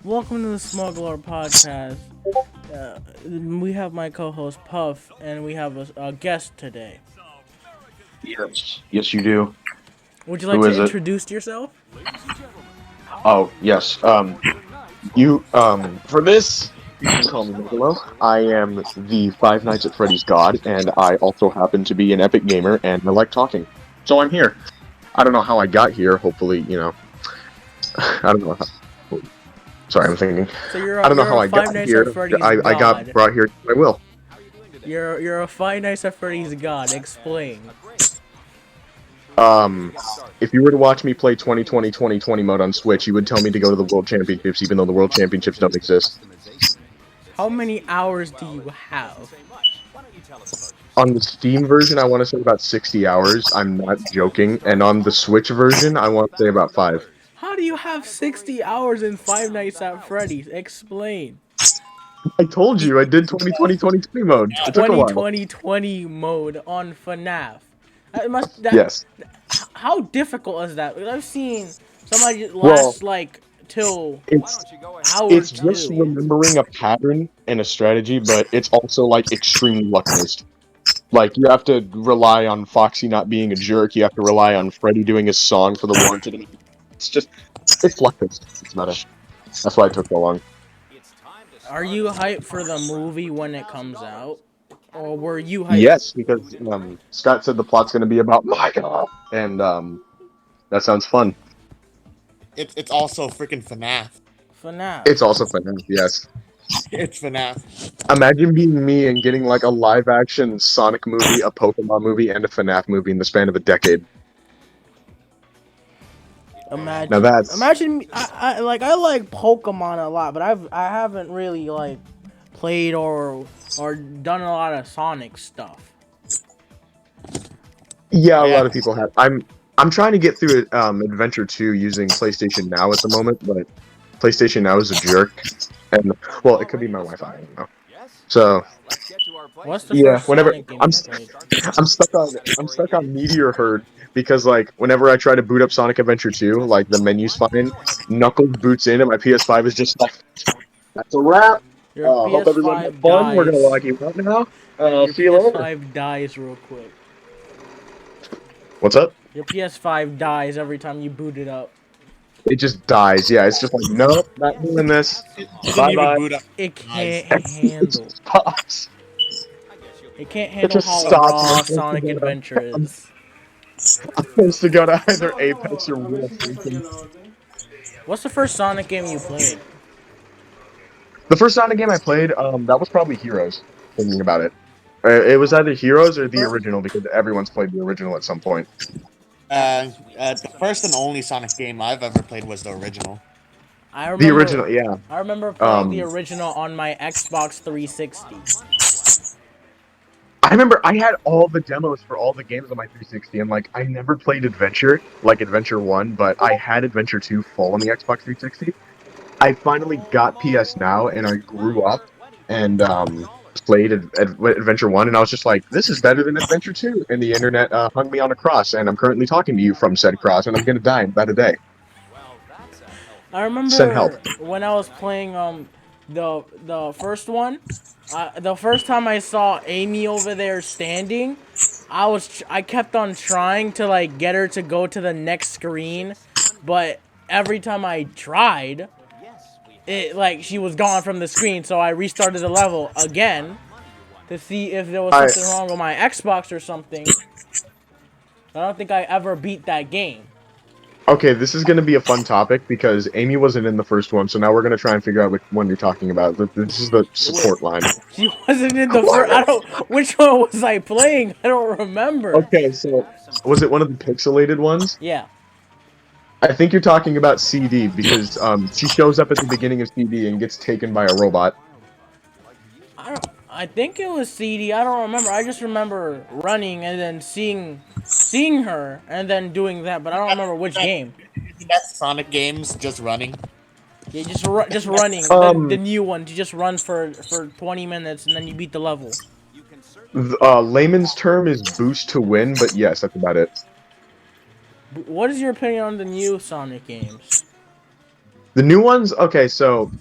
Welcome to the Smuglore podcast. We have my co-host Puff, and we have a guest today. Yes, you do. Would you like Who to is it? introduce yourself? Oh, yes. For this, you can call me Niccolo. I am the Five Nights at Freddy's god, and I also happen to be an epic gamer, and I like talking. So I'm here. I don't know how I got here. Hopefully, I don't know how. Sorry, I'm thinking. So you're I a, don't know you're how a I got Five Nights at here. Freddy's I got god. brought here by will. You're a Five Nights at Freddy's god. Explain. Um, if you were to watch me play 2020 mode on Switch, you would tell me to go to the World Championships, even though the World Championships don't exist. How many hours do you have? On the Steam version, I want to say about 60 hours. I'm not joking. And on the Switch version, I want to say about 5. How do you have 60 hours in Five Nights at Freddy's? Explain. I told you, I did 2020 mode. It took a while. 2020 mode on FNAF. Yes. How difficult is that? Because I've seen somebody Well, last like till it's hour it's just two. remembering a pattern and a strategy, but it's also like extremely luck-based. Like you have to rely on Foxy not being a jerk. You have to rely on Freddy doing his song for the warranted. It's luck-based. It's meta. That's why it took so long. Are you hyped for the movie when it comes out, or were you hyped? Yes, because Scott said the plot's going to be about Michael, and that sounds fun. It's also freaking FNAF. FNAF. It's also fun. Yes. It's FNAF. Imagine being me and getting like a live action Sonic movie, a Pokemon movie, and a FNAF movie in the span of a decade. Now that's Imagine. I like Pokemon a lot, but I haven't really like played or done a lot of Sonic stuff. yeah, a Yeah. lot of people have. I'm trying to get through Adventure 2 using PlayStation Now at the moment, but PlayStation Now is a jerk, and well, it could be my Wi-Fi. I don't know. So What's the yeah, first whenever Sonic game I'm you played? I'm stuck on Meteor Herd because like whenever I try to boot up Sonic Adventure 2, like the menu's fine, Knuckles boots in and my PS5 is just like that's a wrap. Your Hope everyone had PS5 fun. We're gonna dies. log you out now. Your See you later. PS5 dies real quick. What's up? Your PS5 dies every time you boot it up. It just dies. Yeah, it's just like nope, not doing this. It didn't Bye even bye. boot up. It can't It handle. stops. It can't It handle just how stops. raw I'm Sonic Adventure is. supposed to go to either Apex or Wheel of Fortune. What's the first Sonic game you played? The first Sonic game I played, that was probably Heroes. Thinking about it, it was either Heroes or the original because everyone's played the original at some point. The first and only Sonic game I've ever played was the original. I The remember. original, yeah. I remember playing the Um, original on my Xbox 360. I remember I had all the demos for all the games on my 360, and like I never played Adventure, like Adventure 1, but I had Adventure 2 full on the Xbox 360. I finally got PS Now, and I grew up and played Adventure 1, and I was just like, this is better than Adventure 2. And the internet hung me on a cross, and I'm currently talking to you from said cross, and I'm gonna die in about a day. I Send help. remember when I was playing the first one. The first time I saw Amy over there standing, I kept on trying to like get her to go to the next screen, but every time I tried, it like she was gone from the screen. So I restarted the level again to see if there was I something wrong with my Xbox or something. I don't think I ever beat that game. Okay, this is gonna be a fun topic because Amy wasn't in the first one, so now we're gonna try and figure out which one you're talking about. This is the support line. She wasn't in the first. I don't. Which one was I playing? I don't remember. Okay, so was it one of the pixelated ones? Yeah. I think you're talking about CD because she shows up at the beginning of CD and gets taken by a robot. I think it was CD. I don't remember. I just remember running and then seeing her and then doing that, but I don't remember which game. That's Sonic games, just running. Yeah, just running. The Um, new one. You just run for 20 minutes and then you beat the level. Layman's term is boost to win, but yes, that's about it. What is your opinion on the new Sonic games? The new ones, okay, so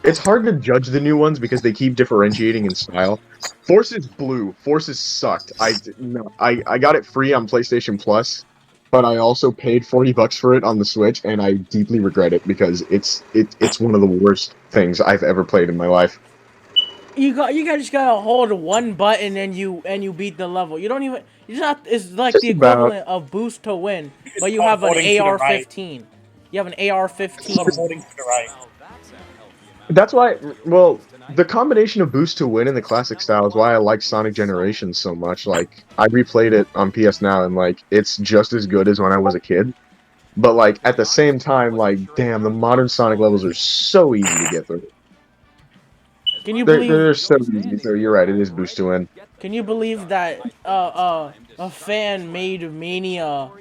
it's hard to judge the new ones because they keep differentiating in style. Forces Blue, Forces sucked. No, I got it free on PlayStation Plus, but I also paid $40 for it on the Switch, and I deeply regret it because it's one of the worst things I've ever played in my life. You guys just gotta hold one button and you beat the level. You don't even you just have, it's like the Just about. equivalent of boost to win, It's but you called have an holding to the right. AR-15. You have an AR-15. Called holding to the right. That's why, well, the combination of Boost to Win and the classic style is why I like Sonic Generations so much. Like, I replayed it on PS Now, and like, it's just as good as when I was a kid. But like, at the same time, like, damn, the modern Sonic levels are so easy to get through. Can you believe? They're so easy. So you're right, it is Boost to Win. Can you believe that a fan made Mania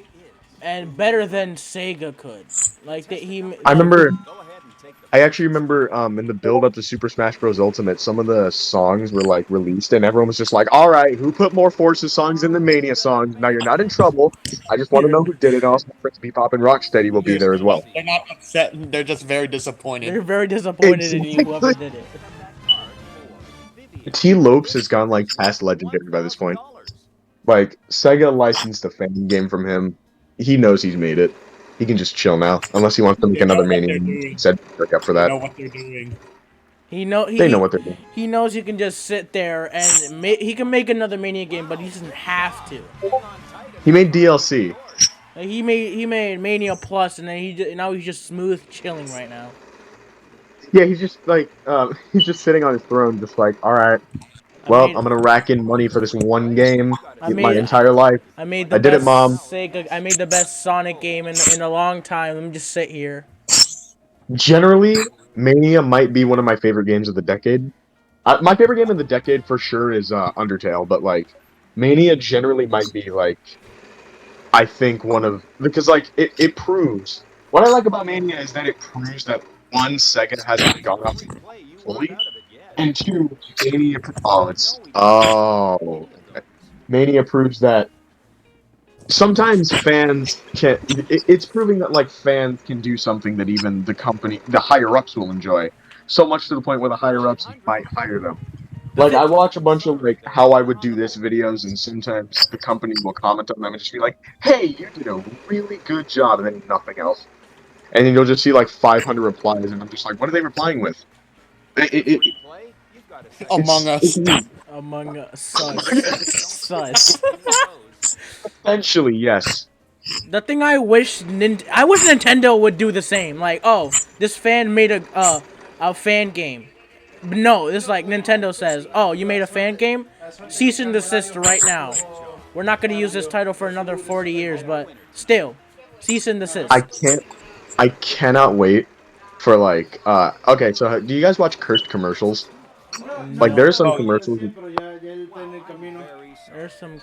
and better than Sega could? Like that he I like remember, I actually remember, in the build up to Super Smash Bros. Ultimate, some of the songs were like released, and everyone was just like, "All right, who put more Forces songs than the Mania songs? Now you're not in trouble. I just want to know who did it. Also, Prince Bebop and Rocksteady will be there as well." They're not upset. They're just very disappointed. they're very disappointed in you whoever Exactly. did it. T. Lopes has gone like past legendary by this point. Like Sega licensed a fan game from him. He knows he's made it. He can just chill now, unless he wants to make They know another what Mania. they're doing. Said work up for They that. know what they're doing. He know They know what they're doing. he knows he can just sit there and he can make another Mania game, but he doesn't have to. He made DLC. Like, he made Mania Plus, and then now he's just smooth chilling right now. Yeah, he's just like he's just sitting on his throne, just like, all right. I Well, made I'm gonna rack in money for this one game I my made entire life. I made I the did it, best Mom. Sega. I made the best Sonic game in a long time. Let me just sit here. Generally, Mania might be one of my favorite games of the decade. My favorite game of the decade for sure is Undertale, but like Mania generally might be like I think one of because like it proves what I like about Mania is that it proves that one Sega hasn't gone off fully, and two Mania. Oh, Mania proves that sometimes fans can. It's proving that like fans can do something that even the higher ups will enjoy. So much to the point where the higher ups might hire them. The Like thi- I watch a bunch of like how I would do this videos, and sometimes the company will comment on them and just be like, "Hey, you did a really good job," and then nothing else. And then you'll just see like 500 replies, and I'm just like, "What are they replying with?" Among It's Us. Among Us sus. essentially yes. The thing I wish Nintendo would do the same. Like, oh, this fan made a fan game. But no, it's like Nintendo says, oh, you made a fan game? Cease and desist right now. We're not gonna use this title for another 40 years, but still, cease and I desist. can't. I cannot wait for like. Okay, so do you guys watch cursed commercials? Like, No, there's some Oh, commercials. there's some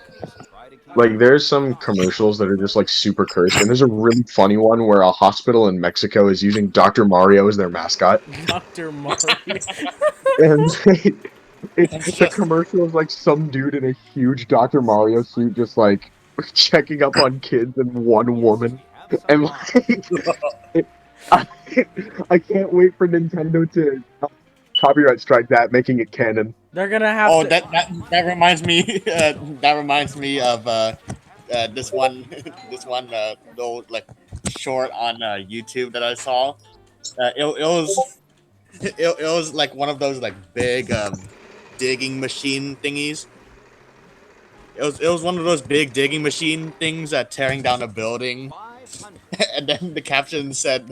Like, there's some commercials that are just like super cursed, and there's a really funny one where a hospital in Mexico is using Dr. Mario as their mascot, Dr. Mario. and it's the just commercial is like some dude in a huge Dr. Mario suit, just like checking up on kids and one woman, and like, I, I can't wait for Nintendo to copyright strike that, making it canon. They're gonna have oh to. that reminds me that reminds me of this one this one little like short on YouTube that I saw. It was it was like one of those like big digging machine thingies. It was one of those big digging machine things tearing down a building, and then the caption said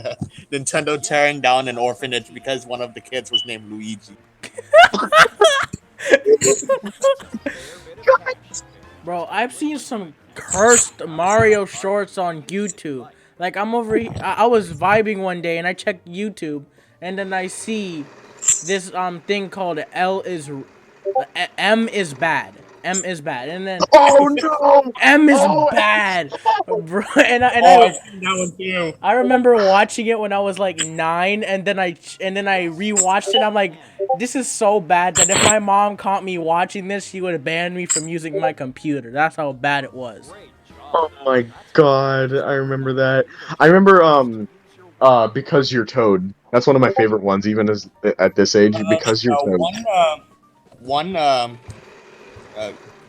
Nintendo tearing down an orphanage because one of the kids was named Luigi. Bro, I've seen some cursed Mario shorts on YouTube. Like I'm over here, I was vibing one day and I checked YouTube and then I see this thing called M is bad. M is bad. And then Oh no! M is Oh, bad. Bro, and Oh, I've seen that one too. I remember watching it when I was like 9 and then I rewatched it. I'm like, this is so bad that if my mom caught me watching this, she would have banned me from using my computer. That's how bad it was. oh my god, I remember that. I remember Because You're Toad. That's one of my favorite ones, even as at this age. Because You're Toad. One uh,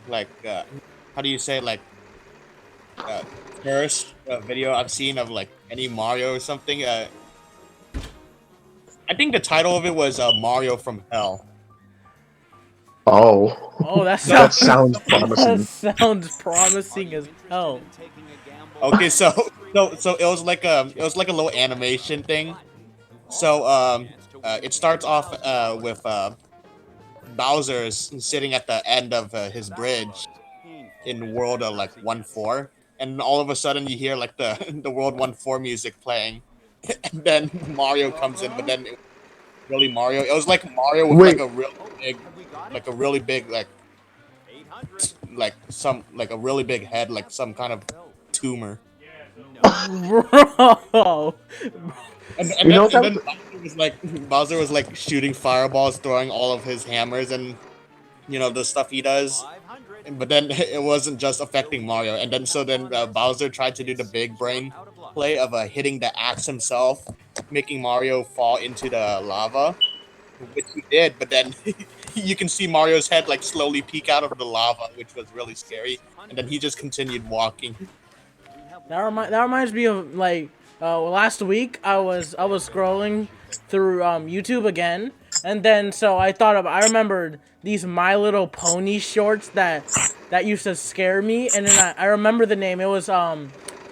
like how do you say like uh, first video I've seen of like any Mario or something. I think the title of it was Mario from Hell. Oh, Oh, that So that sounds sounds that promising. sounds promising as hell. okay, so it was like a little animation thing. So it starts off with Bowser sitting at the end of his bridge in World 1-4, and all of a sudden you hear like the the World 1-4 music playing, and then Mario comes in, but then it was really Mario. It was like Mario with Wait, like a really big like some like a really big head, like some kind of tumor. Bro. you know what And that was? then Bowser was like shooting fireballs, throwing all of his hammers and the stuff he does. But then it wasn't just affecting Mario, and then Bowser tried to do the big brain play of hitting the axe himself, making Mario fall into the lava, which he did. But then you can see Mario's head like slowly peek out of the lava, which was really scary. And then he just continued walking. That reminds me of like last week I was scrolling through YouTube again, and then so I remembered these My Little Pony shorts that used to scare me, and then I remember the name. It was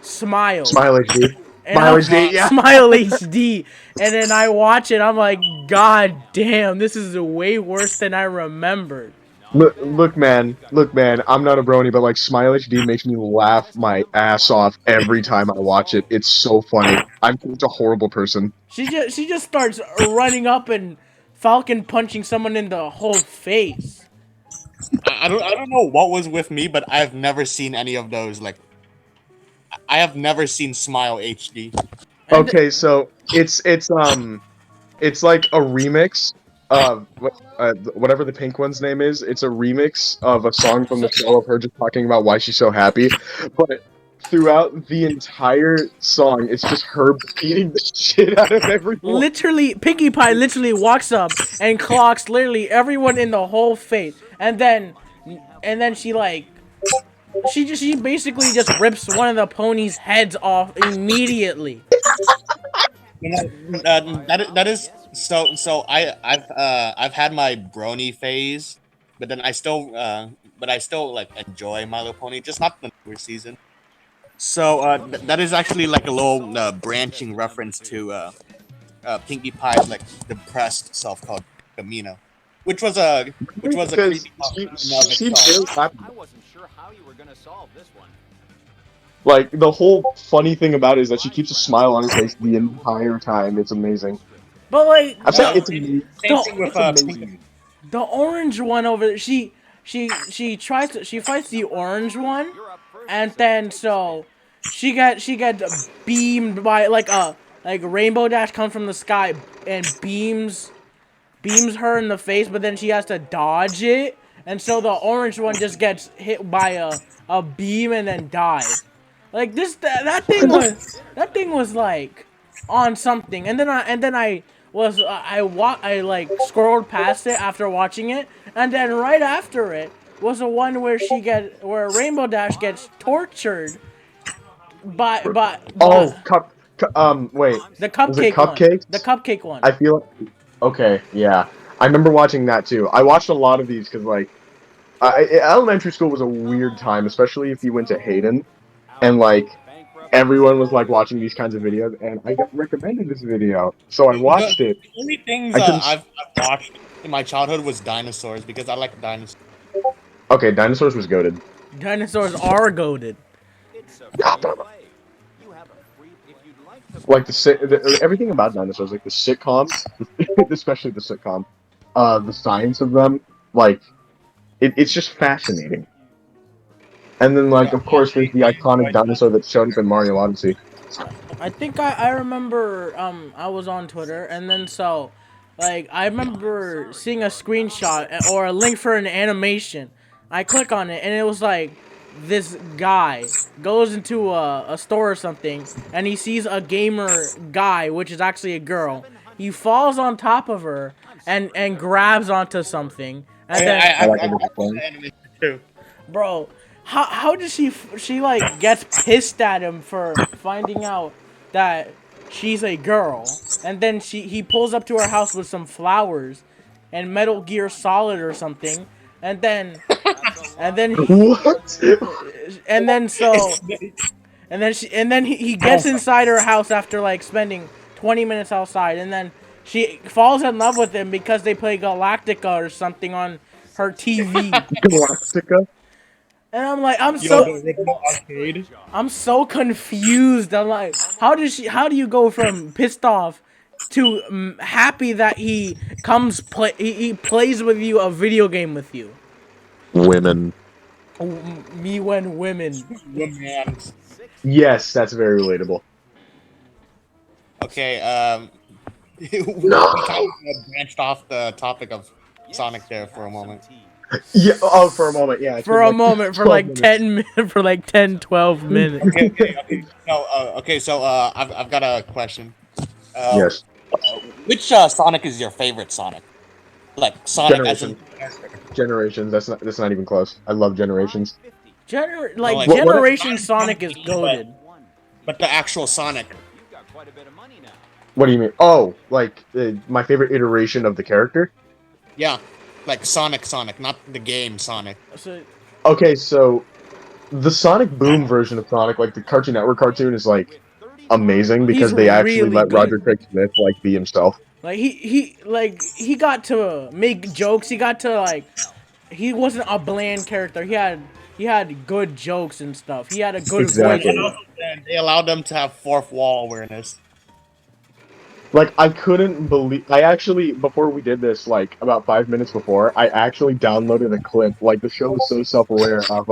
Smile, Smile HD. and Smile I HD. Yeah. Smile HD, and then I watch it. I'm like, God damn, this is way worse than I remembered. Look, man. I'm not a brony, but like Smile HD makes me laugh my ass off every time I watch it. It's so funny. I'm such a horrible person. She just starts running up and Falcon punching someone in the whole face. I don't know what was with me, but I've never seen any of those. Like I have never seen Smile HD. And Okay, so it's like a remix of whatever the pink one's name is. It's a remix of a song from the so, show of her just talking about why she's so happy. But throughout the entire song, it's just her beating the shit out of everyone. literally, Pinkie Pie literally walks up and clocks literally everyone in the whole face, and then she basically just rips one of the ponies' heads off immediately. That is so. I've had my brony phase, but then I still like enjoy My Little Pony, just not the newer season. So that is actually like a little branching reference to Pinkie Pie's like depressed self called Camino, which was a Because creepy in of she itself. barely happy. Like the whole funny thing about it is that she keeps a smile on her face the entire time. It's amazing. But like I'm saying it's Same thing with it's Pink. amazing. the orange one over there, she fights the orange one, and then so she gets beamed by like Rainbow Dash comes from the sky and beams her in the face, but then she has to dodge it, and so the orange one just gets hit by a beam and then dies. Like that thing was like on something, and then I like scrolled past it after watching it, and then right after it was the one where Rainbow Dash gets tortured by Oh, wait, the was it cupcake one, the cupcakes? cupcake one. I feel okay, yeah. I remember watching that too. I watched a lot of these because like elementary school was a weird time, especially if you went to Hayden and like everyone was like watching these kinds of videos, and I got recommended this video, so I watched it. The only things I couldn't. I've watched in my childhood was dinosaurs because I like dinosaurs. Okay, dinosaurs was goaded. Dinosaurs are goaded. Like everything about dinosaurs, like the sitcom, especially the sitcom, the science of them, like it's just fascinating. And then, like, of course, there's the iconic dinosaur that showed up in Mario Odyssey. I think I remember I was on Twitter, and then so like I remember seeing a screenshot or a link for an animation. I click on it and it was like this guy goes into a store or something, and he sees a gamer guy, which is actually a girl. He falls on top of her and grabs onto something, and then I like I it. watched the animation too. bro, how does she like gets pissed at him for finding out that she's a girl, and then he pulls up to her house with some flowers and Metal Gear Solid or something, and then and then What? and then so and then he gets inside her house after like spending 20 minutes outside, and then she falls in love with him because they play Galactica or something on her TV. Galactica? And I'm like, Yo, the original arcade. I'm so confused. I'm like, how do you go from pissed off to happy that he he plays with you a video game with you? Women. Me when women. Man. Yes, that's very relatable. Okay, we No. kind of branched off the topic of Sonic there for a moment. Yeah. Oh, for a moment. Yeah. For a moment, for 12 like minutes. 10 minutes, for like 10, 12 minutes. So, I've got a question. Yes. Which Sonic is your favorite Sonic? Like Sonic as in Generations. That's not even close. I love Generations. like, Generation Sonic is goated. but the actual Sonic. What do you mean? Oh, like my favorite iteration of the character. Yeah, like Sonic, not the game Sonic. So, Okay, so the Sonic Boom version of Sonic, like the Cartoon Network cartoon, is like amazing because He's they actually really let good. Roger Craig Smith like be himself. like he got to make jokes. He got to like he wasn't a bland character. He had good jokes and stuff. He had a good Exactly. voice. And they allowed them to have fourth wall awareness. Like I couldn't believe. I actually before we did this, like about 5 minutes before, I actually downloaded a clip. Like the show was so self-aware of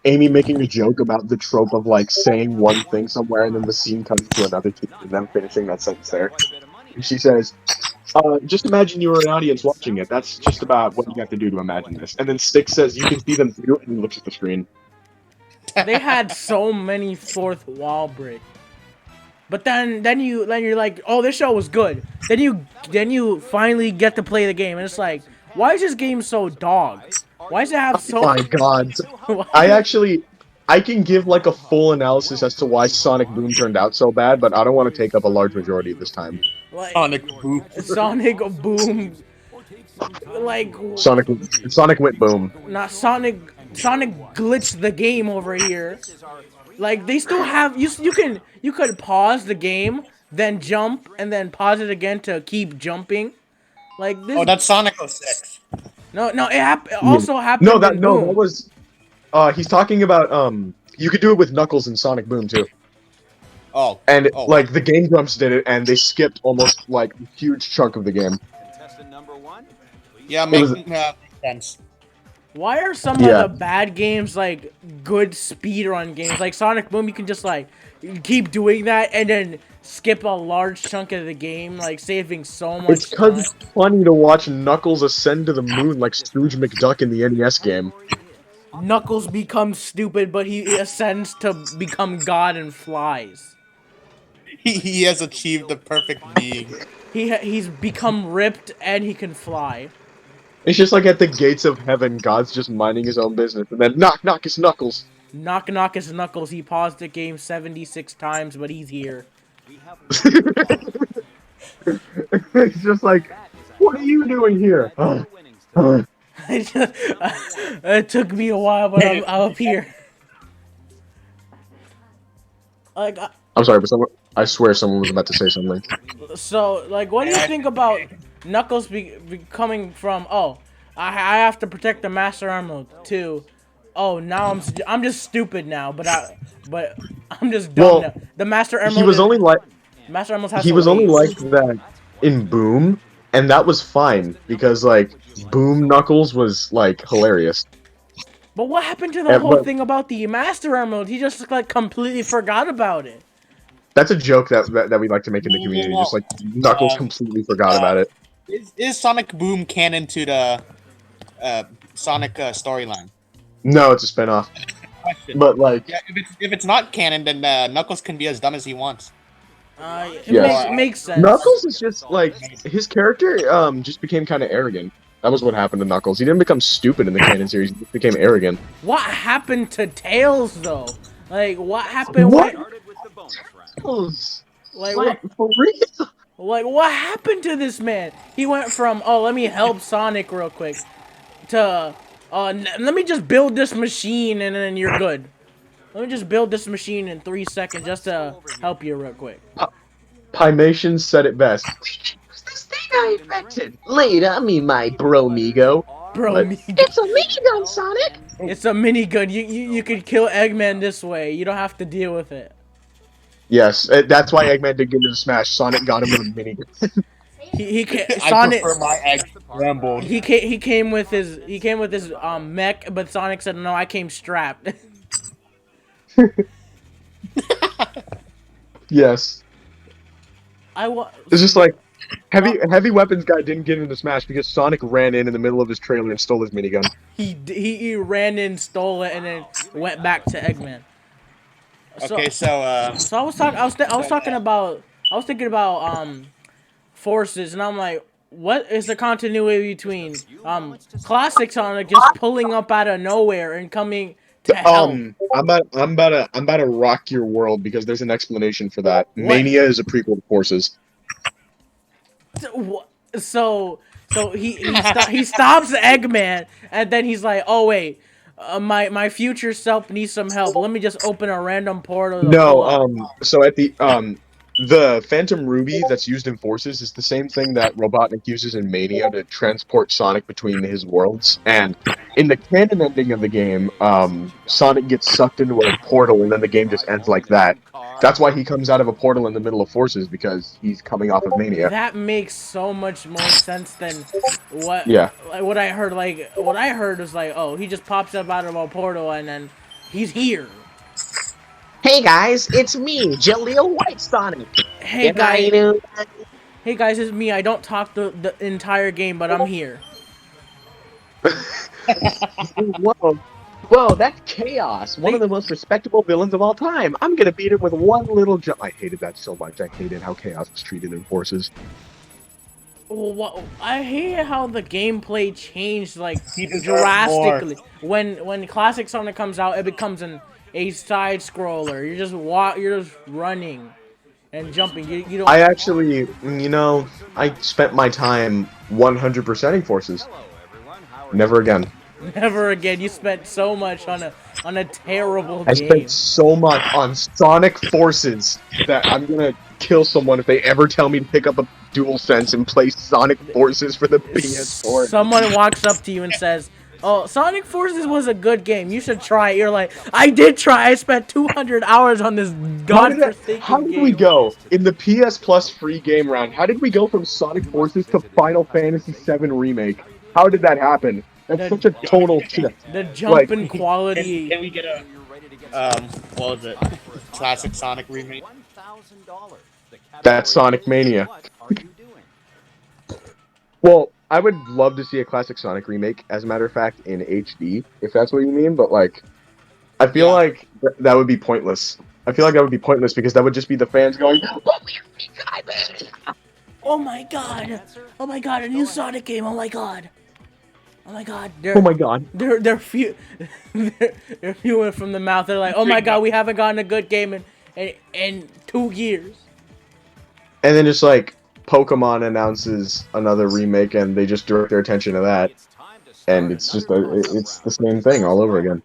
Amy making a joke about the trope of like saying one thing somewhere and then the scene cuts to another scene and them finishing that sentence there. And she says, just imagine you were an audience watching it. That's just about what you have to do to imagine this. And then Styx says, you can see them through, and he looks at the screen. They had so many fourth wall breaks. But then you're like, oh, this show was good. Then you finally get to play the game, and it's like, why is this game so dog? Why does it have so? Oh my god. I can give like a full analysis as to why Sonic Boom turned out so bad, but I don't want to take up a large majority of this time. Like, Sonic Boom. Sonic Boom, like Sonic went boom. not Sonic glitched the game over here. Like they still have you could pause the game, then jump, and then pause it again to keep jumping. Like this. Oh, that's Sonic 06. No, it also happened. No, in Boom. that was. He's talking about you could do it with Knuckles in Sonic Boom too. Oh. And Oh, like the Game Grumps did it, and they skipped almost like a huge chunk of the game. yeah, was- makes sense. Why are some Yeah. of the bad games like good speedrun games? Like Sonic Boom, you can just like keep doing that and then skip a large chunk of the game, like saving so much It's because time. it's funny to watch Knuckles ascend to the moon like Scrooge McDuck in the NES game. Knuckles becomes stupid, but he ascends to become God and flies. He has achieved the perfect being. He's become ripped and he can fly. It's just like at the gates of heaven, God's just minding his own business, and then knock, knock, it's Knuckles. Knock knock is Knuckles. He paused the game 76 times, but he's here. It's just like, what are you doing here? It took me a while, but I'm up here. Like, I'm sorry, but I swear someone was about to say something. so, like, what do you think about Knuckles becoming from, oh, I have to protect the Master Emerald, to, oh, now I'm just stupid now, but I'm just dumb Well, now. The Master Emerald He was only like Master Emerald has he to was only wait. like that in Boom, and that was fine because like Boom Knuckles was like hilarious. But what happened to the whole thing about the Master Emerald? He just like completely forgot about it. That's a joke that we like to make in the community. Just like Knuckles completely forgot about it. Is Sonic Boom canon to the Sonic storyline? No, it's a spinoff. Question. But like, Yeah, if it's not canon, then Knuckles can be as dumb as he wants. It yes, makes sense. Knuckles is just like his character. Just became kind of arrogant. That was what happened to Knuckles. He didn't become stupid in the canon series. He just became arrogant. What happened to Tails though? Like what happened What? when Knuckles? like Like what for real? like what happened to this man? He went from oh let me help Sonic real quick to let me just build this machine and then you're good. Let me just build this machine in 3 seconds just to help you real quick. Pymation said it best. What's this thing I invented? Later, I mean my bromigo. Bro, But me it's a minigun, Sonic. it's a minigun. You could kill Eggman this way. You don't have to deal with it. Yes, that's why Eggman did get into the Smash. Sonic got him with a minigun. He I Sonic prefer my eggs scrambled. he came with his mech, but Sonic said no. I came strapped. Yes, I wa it's just like heavy weapons guy didn't get into Smash because Sonic ran in the middle of his trailer and stole his minigun. he ran in, stole it, and then went back to Eggman. So Okay, so so I was thinking about forces, and I'm like, what is the continuity between classic Sonic just pulling up out of nowhere and coming to help? I'm about to rock your world because there's an explanation for that. What? Mania is a prequel to Forces. So he stops Eggman, and then he's like, oh wait. My future self needs some help. Let me just open a random portal to pull No, up. so at the Phantom Ruby that's used in Forces is the same thing that Robotnik uses in Mania to transport Sonic between his worlds. And in the canon ending of the game, Sonic gets sucked into a portal and then the game just ends like that. That's why he comes out of a portal in the middle of Forces, because he's coming off of Mania. That makes so much more sense than what Yeah. like what I heard. Like what I heard was like, oh, he just pops up out of a portal and then he's here. Hey guys, it's me, Jaleel White Sonic. Hey And I guy, know hey guys, it's me. I don't talk the entire game, but I'm here. Whoa. Whoa, that's Chaos, one of the most respectable villains of all time. I'm gonna beat him with one little jump. I hated that so much. I hated how Chaos was treated in Forces. Well, I hate how the gameplay changed like He deserves drastically. When Classic Sonic comes out, it becomes a side scroller. You're just running and jumping. You don't. I actually, I spent my time 100%ing Forces. Never again. Never again. You spent so much on a terrible I game. spent so much on Sonic Forces that I'm gonna kill someone if they ever tell me to pick up a DualSense and play Sonic Forces for the PS4. Someone walks up to you and says, "Oh, Sonic Forces was a good game. You should try it." You're like, "I did try. I spent 200 hours on this godforsaken How did game." we go in the PS Plus free game round? How did we go from Sonic Forces to Final Fantasy VII Remake? How did that happen? That's such a tonal shift. The jump in quality. Can we get a what was it? Classic Sonic remake. That's Sonic Mania. Well, I would love to see a classic Sonic remake, as a matter of fact, in HD, if that's what you mean, but like, I feel Yeah. like that would be pointless. I feel like that would be pointless because that would just be the fans going, Oh my god! Oh my god! A new Sonic game! Oh my god! Oh my god! oh my god. They're few. They're fewing from the mouth. They're like, oh my god, we haven't gotten a good game in 2 years. And then just like, Pokemon announces another remake and they just direct their attention to that. And it's just, it's the same thing all over again.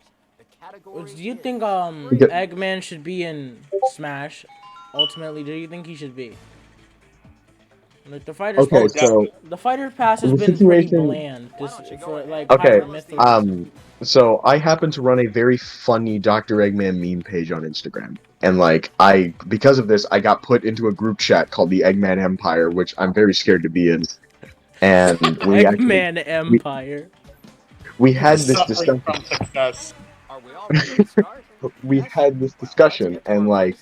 Do you think Because- Eggman should be in Smash? Ultimately, do you think he should be? Like the fighters. Okay, so The fighter pass has the been pretty situation- bland. Just for like Okay, Pirate Mythos. So I happen to run a very funny Dr. Eggman meme page on Instagram. And like because of this, I got put into a group chat called the Eggman Empire, which I'm very scared to be in. And Eggman Empire. we had this Suffering discussion. from success. We had this discussion, and like,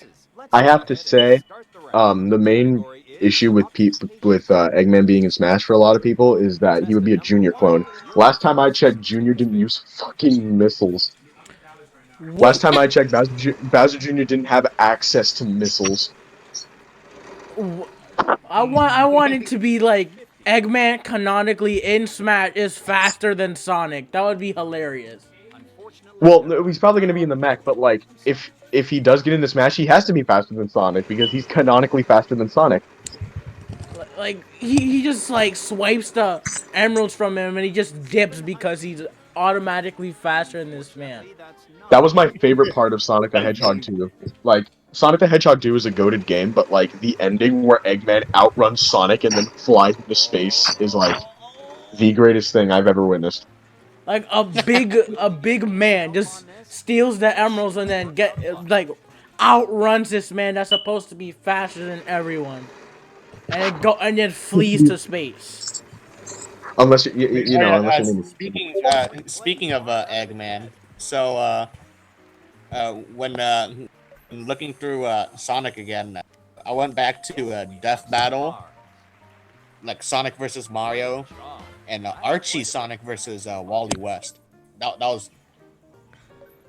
I have to say, the main issue with Eggman being in Smash for a lot of people is that he would be a Junior clone. Last time I checked, Junior didn't use fucking missiles. Last time I checked, Bowser Jr. didn't have access to missiles. I want it to be like Eggman canonically in Smash is faster than Sonic. That would be hilarious. Well, no, he's probably going to be in the mech, but like, if he does get into Smash, he has to be faster than Sonic because he's canonically faster than Sonic. Like he just like swipes the emeralds from him and he just dips because he's automatically faster than this man. That was my favorite part of Sonic the Hedgehog 2. Like, Sonic the Hedgehog 2 is a goated game, but like the ending where Eggman outruns Sonic and then flies into space is like the greatest thing I've ever witnessed. Like a big man just steals the emeralds and then outruns this man that's supposed to be faster than everyone, and then flees to space. Unless you know, unless your name is Speaking of Eggman, so when looking through Sonic again, I went back to Death Battle, like Sonic versus Mario, and Archie Sonic versus Wally West. That was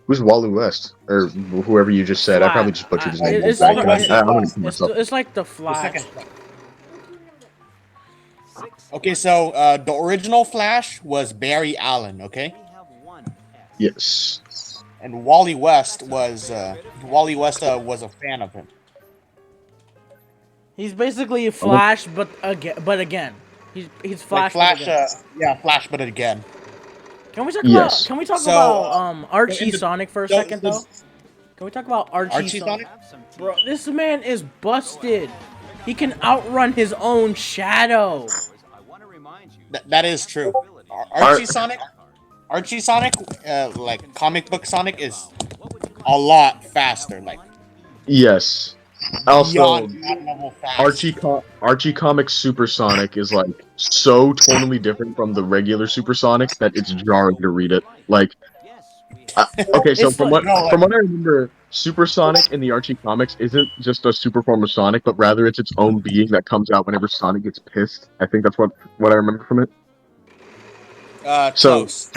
who's Wally West or whoever you just said. I probably just butchered his name. It's Wally like West. I'm gonna kill myself. it's like the the Flash. second. Okay, so the original Flash was Barry Allen, okay, Yes. and Wally West was a fan of him. He's basically Flash, but again, he's Flash. Like but Flash, again. Flash, but again. Can we talk Yes. So, about Archie in the- Sonic for a the- second the- though? Can we talk about Archie Sonic? Bro, this man is busted. He can outrun his own shadow. That is true. Archie Sonic, like comic book Sonic, is a lot faster. Like Yes. Also, beyond that level fast. Archie Comics Super Sonic is like so totally different from the regular Super Sonic that it's jarring to read it. Like, okay, so It's like- from what I remember, Super Sonic in the Archie comics isn't just a super form of Sonic, but rather it's its own being that comes out whenever Sonic gets pissed. I think that's what I remember from it. So- Close.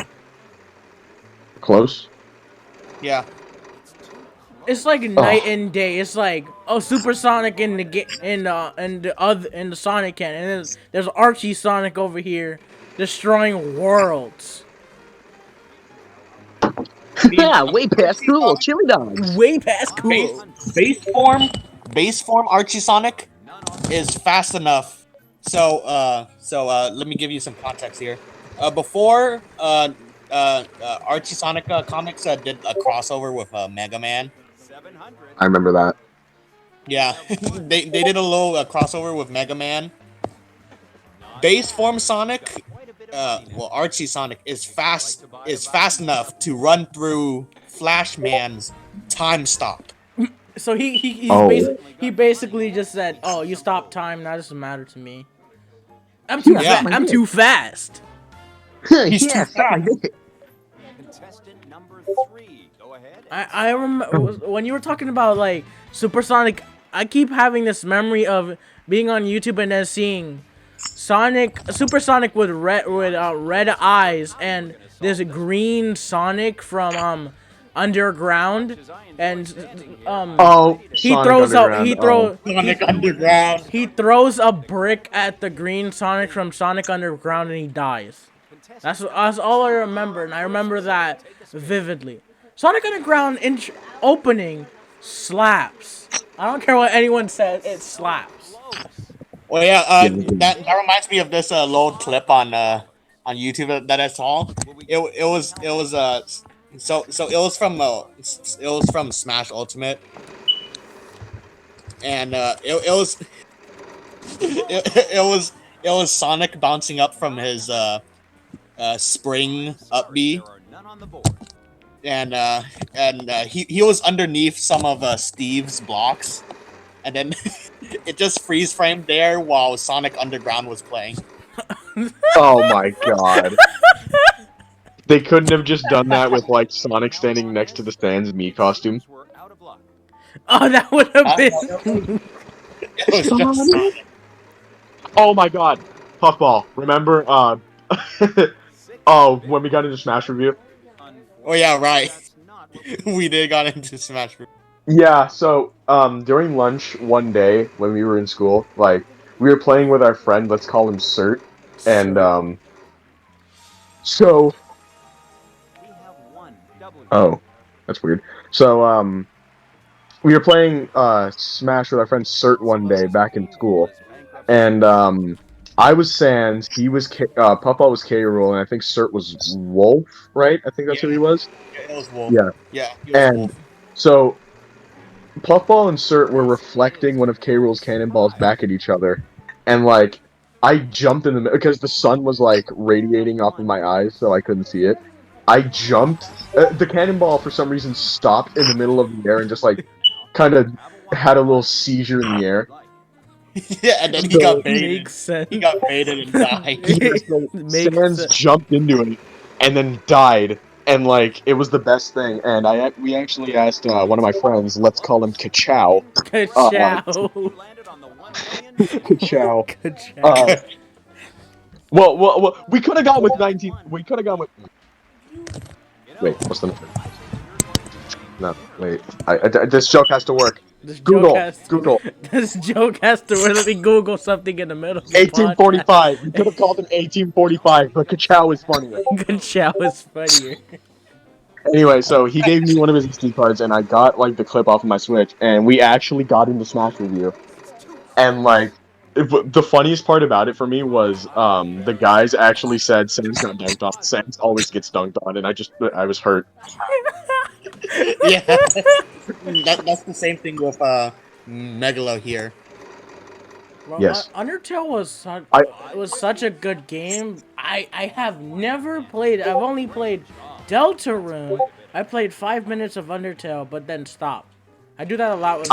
Close. Yeah. It's like night and day. It's like Super Sonic in the Sonic can, and then there's Archie Sonic over here destroying worlds. Yeah, way past cool. Chili dogs. Way past cool. Base form Archie Sonic is fast enough. So let me give you some context here. Before Archie Sonic comics did a crossover with Mega Man. I remember that. Yeah, they did a little crossover with Mega Man. Base form Sonic, Archie Sonic is fast enough to run through Flash Man's time stop. So he basically just said, "Oh, you stop time. That doesn't matter to me. I'm too Yeah. I'm too fast." He's yeah, too fast. Contestant number 3, go ahead. I remember when you were talking about like Supersonic. I keep having this memory of being on YouTube and then seeing Supersonic with red eyes and this green Sonic from Underground, and he Sonic throws Underground. Sonic Underground. he throws a brick at the green Sonic from Sonic Underground and he dies. That's all I remember, and I remember that vividly. Sonic Underground opening slaps. I don't care what anyone says, it slaps. Well, yeah, that reminds me of this little clip on YouTube that I saw. It was from Smash Ultimate, and it was Sonic bouncing up from his spring up B, and he was underneath some of Steve's blocks, and then it just freeze framed there while Sonic Underground was playing. Oh my god. They couldn't have just done that with like Sonic standing next to the Sans Mii costume. Oh, that would have been. It was just Oh my god. Puffball. Remember oh, when we got into Smash Review? Oh yeah, right. We did got into Smash Bros. Yeah, so during lunch one day when we were in school, like we were playing with our friend, let's call him Cert, and Sir. so We have one W. oh, that's weird. So we were playing Smash with our friend Cert one day back in school, and I was Sans, he was Papa was K. Rool, and I think Cert was Wolf, right? I think that's who he was. Yeah, it was Wolf. Yeah, Yeah, he was and Wolf. so Puffball and Cert were reflecting one of K. Rool's cannonballs back at each other, and like I jumped in the middle because the sun was like radiating off of my eyes, so I couldn't see it. I jumped. The cannonball for some reason stopped in the middle of the air and just like kind of had a little seizure in the air. Yeah, and then he So- got baited. Makes sense. He got baited and died. Yeah, so Makes Sans sense. jumped into it and then died, and like it was the best thing. And we actually asked one of my friends, let's call him Kachow. Ka-chow. You landed on the 1 million. Kachow. Ka-chow. Well, we could have gone with 19. We could have gone with. Wait, what's the number? No, wait. This joke has to work. This Google. joke has to, Google. This joke has to really Google something in the middle of the 1845. We could have called him 1845, but Kachow is funnier. podcast. Ka-chow is funnier. Anyway, so he gave me one of his SD cards, and I got like the clip off of my Switch, and we actually got into Smash Review. And like, the funniest part about it for me was the guys actually said Sans got dunked on. Sans always gets dunked on, and I was hurt. Yeah, that's the same thing with Megalo here. Well, Yes. Undertale was I- such a good game. I have never played. I've only played Deltarune. I played 5 minutes of Undertale, but then stopped. I do that a lot with.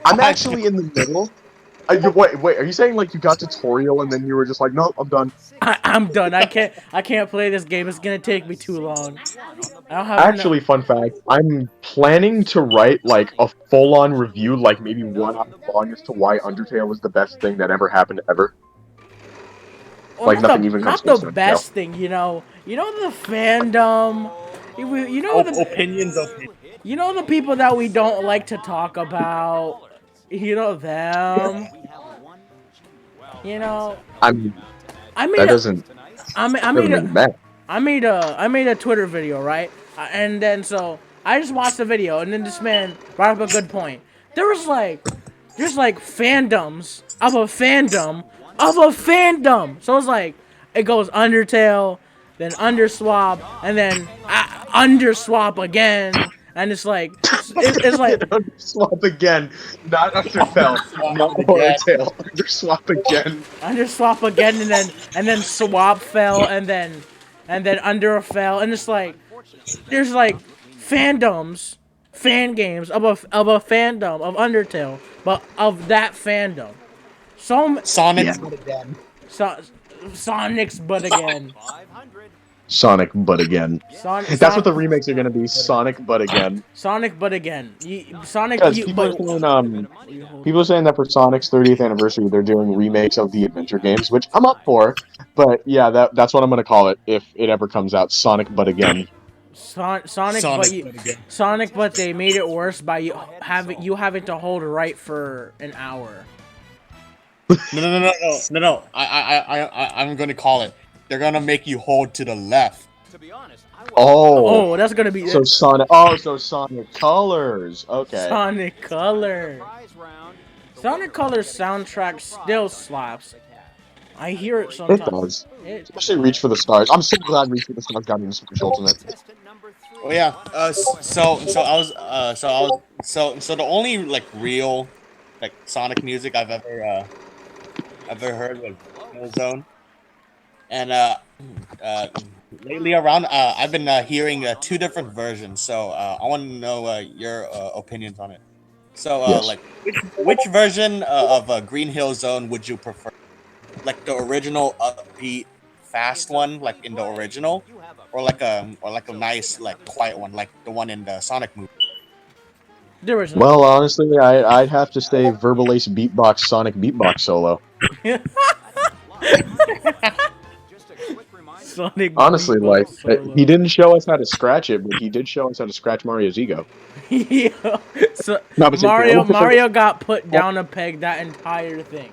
I'm actually in the middle. Wait, are you saying like you got tutorial and then you were just like, no, I'm done? I'm done. I can't play this game. It's gonna take me too long. I don't have Actually, fun fact, I'm planning to write like a full-on review, like maybe 1 hour long, as to why Undertale was the best thing that ever happened ever. Like, not nothing the, even comes not close the to best thing, you know the fandom. You know the Opinions. you know the people that we don't like to talk about. You know them. You know. I mean, I made that a, doesn't I made doesn't make a, it bad. I made a Twitter video, right? And then so I just watched the video, and then this man brought up a good point. There's like fandoms of a fandom of a fandom. So it's like it goes Undertale, then Underswap, and then Underswap again, and it's like it's like Underswap again, not Underfell, not Undertale. Underswap again. Underswap again, and then Swap fell, and then Under fell, and it's like there's like fandoms, fan games of a fandom of Undertale, but of that fandom. Sonic. Yeah. Again. Sonic's but again. 500. Sonic, but again. That's what the Sonic, remakes are gonna be. Sonic, but again. Sonic but again. Sonic. Because people are saying that for Sonic's 30th anniversary, they're doing remakes of the adventure games, which I'm up for. But yeah, that's what I'm gonna call it if it ever comes out. Sonic, but again. Sonic, but they made it worse by you having to hold right for an hour. No. I'm gonna call it. They're gonna make you hold to the left. To be honest, I was Oh, that's gonna be So Sonic. Oh, so Sonic Colors. Okay. Sonic Color. prize round. Sonic Colors soundtrack still slaps. I hear it It sometimes. does. Especially Reach for the Stars. I'm so glad Reach for the Stars got into Switch Ultimate. Contestant number 3. Oh yeah. So the only like real like Sonic music I've ever heard was Zone. And lately around I've been hearing 2 different versions. So I want to know your opinions on it. So Yes. like which version of Green Hill Zone would you prefer? Like the original upbeat fast one like in the original, or like a nice like quiet one like the one in the Sonic movie? The original. Well, honestly, I'd have to say Verbal Ace Beatbox Sonic Beatbox Solo. Just a quick reminder. Sonic Honestly, like beatbox solo. he didn't show us how to scratch it, but he did show us how to scratch Mario's ego. Yeah. So No, but seriously, I will prefer Mario got put down a peg that entire thing.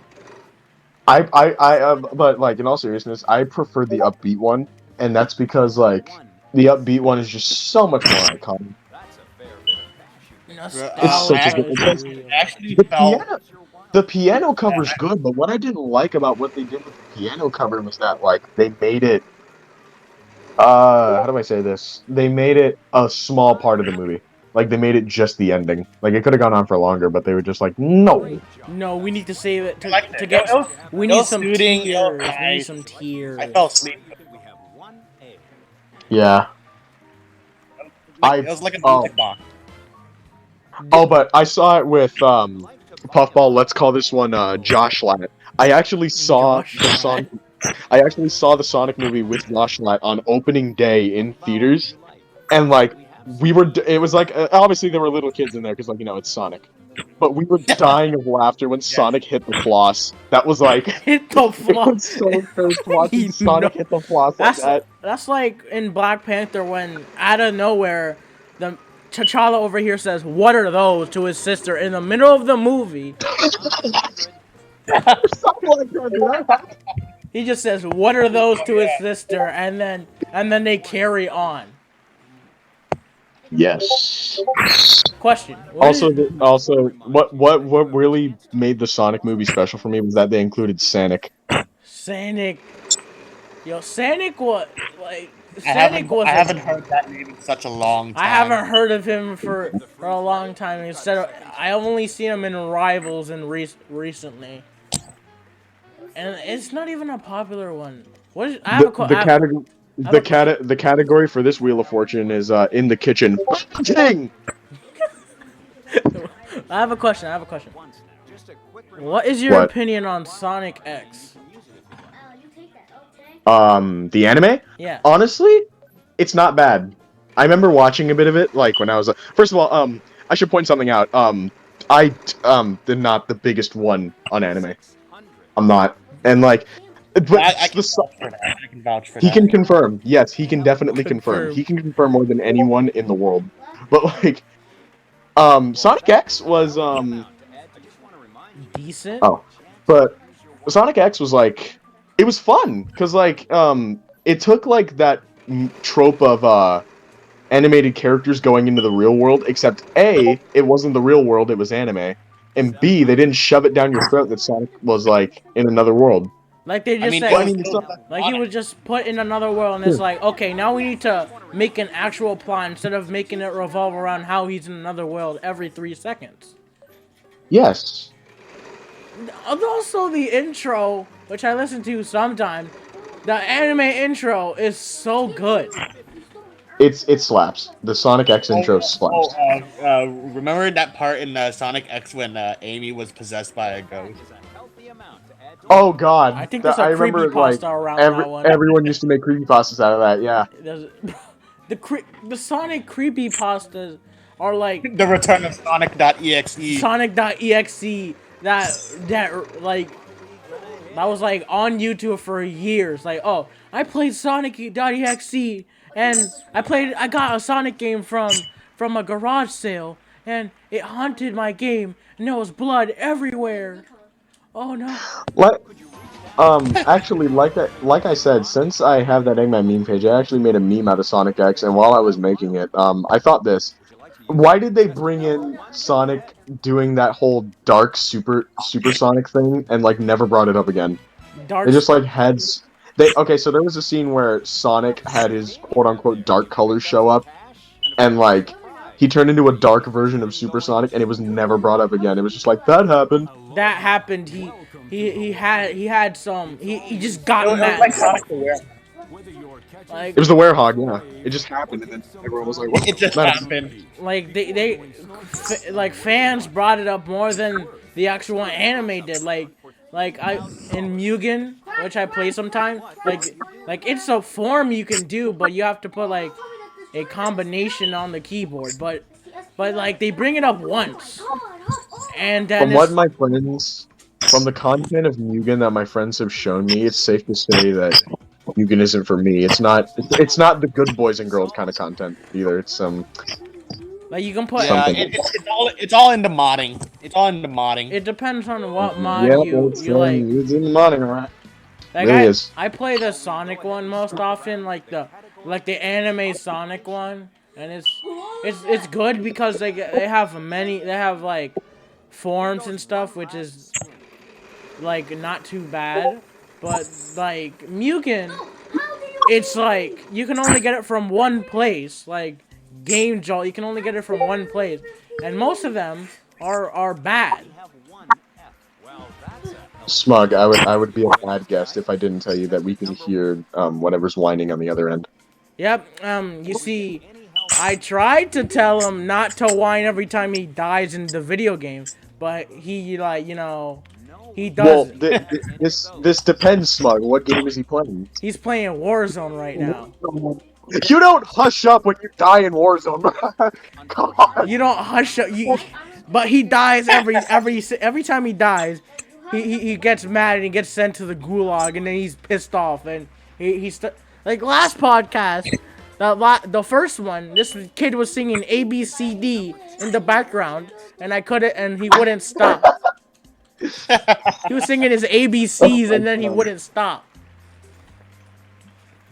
but like in all seriousness, I prefer the upbeat one, and that's because like the upbeat one is just so much more iconic. It's such a good. Nostalgia It's is like, real. I actually the felt piano, the piano cover's good, but what I didn't like about what they did with the piano cover was that like they made it. How do I say this? They made it a small part of the movie. Like they made it just the ending. Like it could have gone on for longer, but they were just like, no. No, we need to save it I liked to it. get. We It need was some soothing. It was tears. We need nice. some I tears. fell asleep. We have 1A. Yeah. It was like a music box. But I saw it with Puffball. Let's call this one Josh Lat. I actually saw Josh the Sonic. I actually saw the Sonic movie with Josh Lat on opening day in theaters, and like we were. It was like obviously there were little kids in there because like it's Sonic, but we were dying of laughter when Yes. Sonic hit the floss. That was like Hit the it floor. was so cursed watching You Sonic know, hit the floss like that. That's like in Black Panther when out of nowhere the T'Challa over here says, "What are those?" to his sister in the middle of the movie. Something like that, dude. He just says, "What are those?" to his Yeah. sister, and then they carry on. Yes. Question. Also, what really made the Sonic movie special for me was that they included Sonic. Sonic. Yo, Sonic what? Like I Sonic was. I haven't heard that name in such a long time. I haven't heard of him for a long time. I only seen him in Rivals and recently, and it's not even a popular one. What is? I have a The category I have the category for this Wheel of Fortune is in the kitchen. Dang! I have a question. I have a question. Just a quick What is your What? opinion on Sonic X? The anime? Yeah. Honestly, it's not bad. I remember watching a bit of it, like when I was. First of all, I should point something out. I am not the biggest one on anime. I'm not, and like, but I can vouch for that. I can vouch for he that. can confirm. Yes, he can definitely confirm. Confirm. He can confirm more than anyone in the world. But like, Sonic X was Decent. oh, but Sonic X was like it was fun because like it took like that trope of animated characters going into the real world, except A, it wasn't the real world, it was anime, and B, they didn't shove it down your throat that Sonic was like in another world. Like they I just mean, said. Well, I mean, it's not, Like he was just put in another world, and it's like, okay, now we need to make an actual plot instead of making it revolve around how he's in another world every 3 seconds. yes. Also, the intro, which I listen to sometimes, the anime intro is so good. It slaps. The Sonic X intro slaps. Remember that part in Sonic X when Amy was possessed by a ghost? Oh god. I think there's a I remember like creepypasta around that one. everyone used to make creepypastas out of that, yeah. The Sonic creepypastas are like The Return of Sonic.exe. Sonic.exe that like that was like on YouTube for years. Like, oh, I played Sonic.exe and I got a Sonic game from a garage sale and it haunted my game and there was blood everywhere. Oh no. Like actually like I said, since I have that Eggman meme page, I actually made a meme out of Sonic X, and while I was making it, I thought this. Why did they bring in Sonic doing that whole dark supersonic thing and like never brought it up again? Dark They just like had they okay, so there was a scene where Sonic had his quote unquote dark colors show up and like he turned into a dark version of Supersonic and it was never brought up again. It was just like that happened. that happened. He had some he just got It was mad. like Sonic the Werewolf. Like It was the Werehog, yeah. It just happened and then everyone was like, what? It just That- happened. like like fans brought it up more than the actual anime did. Like I in Mugen, which I play sometimes, like it's a form you can do, but you have to put like a combination on the keyboard. But like they bring it up once, and then From the content of Mugen that my friends have shown me, it's safe to say that Mugen isn't for me. It's not. It's not the good boys and girls kind of content either. It's Like you can put. Yeah, something. it's all in the modding. It's all in the modding. It depends on what mod Yeah, you like. it's in the modding, right? Like Really is. I play the Sonic one most often, like the anime Sonic one, and it's good because they have like forms and stuff, which is like not too bad. But like Mugen, it's like you can only get it from one place. Like Game Jolt, you can only get it from one place, and most of them are bad. Smug, I would be a bad guest if I didn't tell you that we can hear whatever's whining on the other end. Yep. You see, I tried to tell him not to whine every time he dies in the video game, but he he Well, does. this depends, Smug. What game is he playing? He's playing Warzone right now. You don't hush up when you die in Warzone. Come on. You don't hush up. But he dies every time he dies. He gets mad and he gets sent to the gulag and then he's pissed off and like last podcast, the first one, this kid was singing ABCD in the background and he wouldn't stop. He was singing his ABCs and then he wouldn't stop.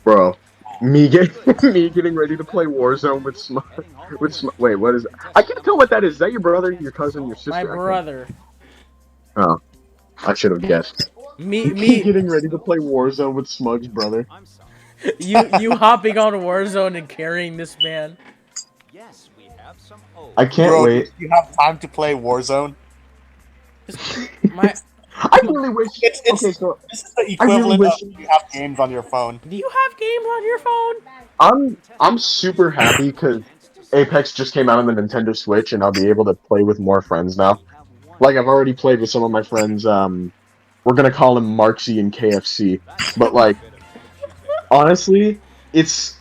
Bro, me getting ready to play Warzone with wait, what is that? I can't tell what that is. Is that your brother, your cousin, your sister? My brother. Oh, I should have guessed. Me Getting ready to play Warzone with Smug's brother. you hopping on Warzone and carrying this man. Yes, we have some I can't Bro, wait. you have time to play Warzone? I really wish. It's Okay, so this is the equivalent wish- of you have games on your phone. Do you have games on your phone? I'm super happy because Apex just came out on the Nintendo Switch, and I'll be able to play with more friends now. Like I've already played with some of my friends. We're gonna call them Marksy and KFC, but like honestly, it's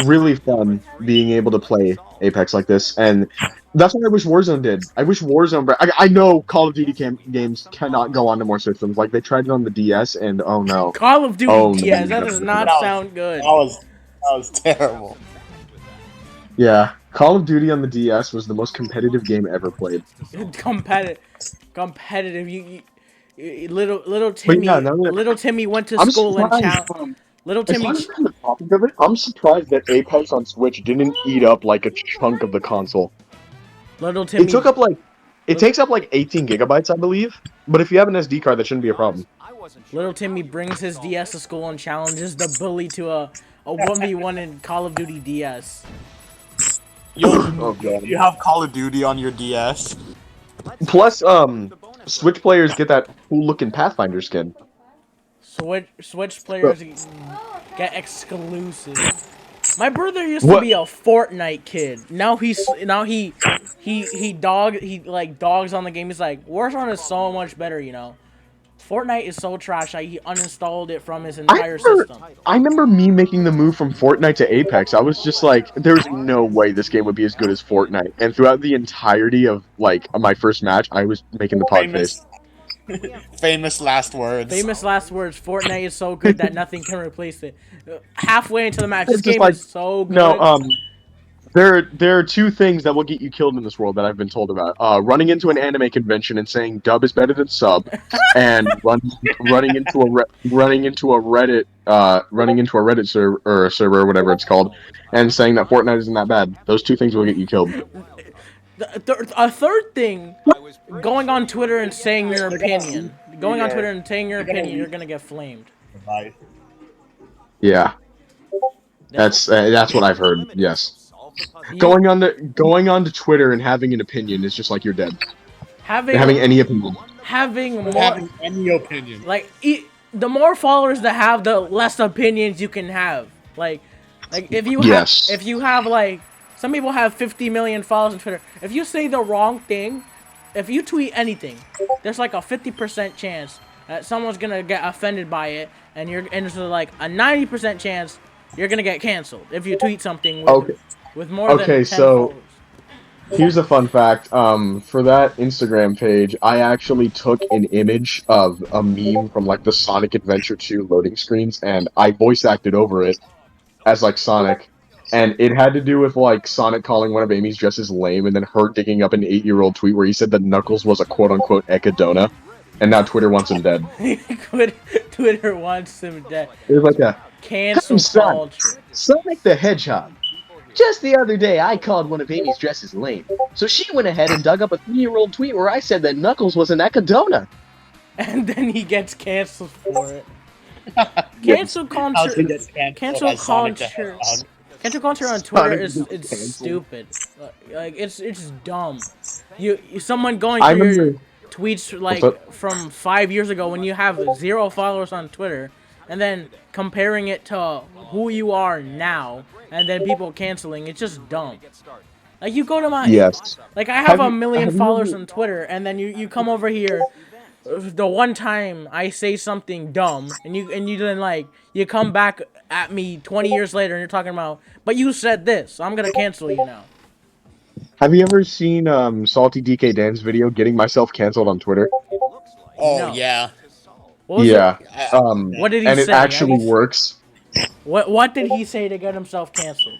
really fun being able to play Apex like this, and that's what I wish Warzone did. I wish Warzone. I know Call of Duty games cannot go onto more systems. Like they tried it on the DS, and oh no. Call of Duty Oh, DS. no. That does not sound good. That was terrible. Yeah, Call of Duty on the DS was the most competitive game ever played. Competitive. Little Timmy. yeah, now that- Little Timmy went to I'm school and surprised. challenged. Little As Timmy. long as we're on the topic of it, I'm surprised that Apex on Switch didn't eat up like a chunk of the console. Little Timmy. It takes up like 18 gigabytes, I believe. But if you have an SD card, that shouldn't be a problem. Little Timmy brings his DS to school and challenges the bully to a 1v1 in Call of Duty DS. Oh god. You have Call of Duty on your DS. Plus, Switch players get that cool looking Pathfinder skin. Switch players get exclusive. My brother used to be a Fortnite kid. Now he dogs on the game. He's like, Warzone is so much better, you know. Fortnite is so trash. He uninstalled it from his entire system. I remember me making the move from Fortnite to Apex. I was just like, there's no way this game would be as good as Fortnite. And throughout the entirety of like my first match, I was making the pod face. Famous last words. Famous last words. Fortnite is so good that nothing can replace it. Halfway into the match, this It's just game like, is so good. No, there are two things that will get you killed in this world that I've been told about. Running into an anime convention and saying dub is better than sub, and running into a Reddit server or whatever it's called, and saying that Fortnite isn't that bad. Those two things will get you killed. A third thing, going on Twitter and saying your opinion. Going on Twitter and saying your opinion, you're gonna get flamed. Yeah, that's what I've heard. Yes. Going on to Twitter and having an opinion is just like you're dead. Having any opinion. Having any opinion. Like the more followers that have, the less opinions you can have. Like if you have like some people have 50 million followers on Twitter. If you say the wrong thing, if you tweet anything, there's like a 50% chance that someone's gonna get offended by it, and there's like a 90% chance you're gonna get canceled if you tweet something with more than 10 followers. Here's a fun fact. For that Instagram page, I actually took an image of a meme from like the Sonic Adventure 2 loading screens, and I voice acted over it as like Sonic. And it had to do with like Sonic calling one of Amy's dresses lame, and then her digging up an 8-year-old tweet where he said that Knuckles was a quote unquote echidona, and now Twitter wants him dead. Twitter wants him dead. It was like a Cancel Sonic, culture. Sonic the Hedgehog. Just the other day, I called one of Amy's dresses lame, so she went ahead and dug up a 3-year-old tweet where I said that Knuckles was an echidona. And then he gets canceled for it. Cancel culture. Cancel culture. Cancel culture on Twitter is it's stupid. Like it's dumb. Someone going I through your remember. tweets What's up? like from 5 years ago when you have 0 followers on Twitter, and then comparing it to who you are now, and then people canceling. It's just dumb. Like you go to my Yes. like I have a million have you followers ever- on Twitter, and then you come over here. The one time I say something dumb, and you then like you come back at me 20 years later, and you're talking about, but you said this, so I'm gonna cancel you now. Have you ever seen Salty DK Dan's video getting myself canceled on Twitter? Oh No. yeah. What was Yeah. I- What did he and it say? actually works. What did he say to get himself canceled?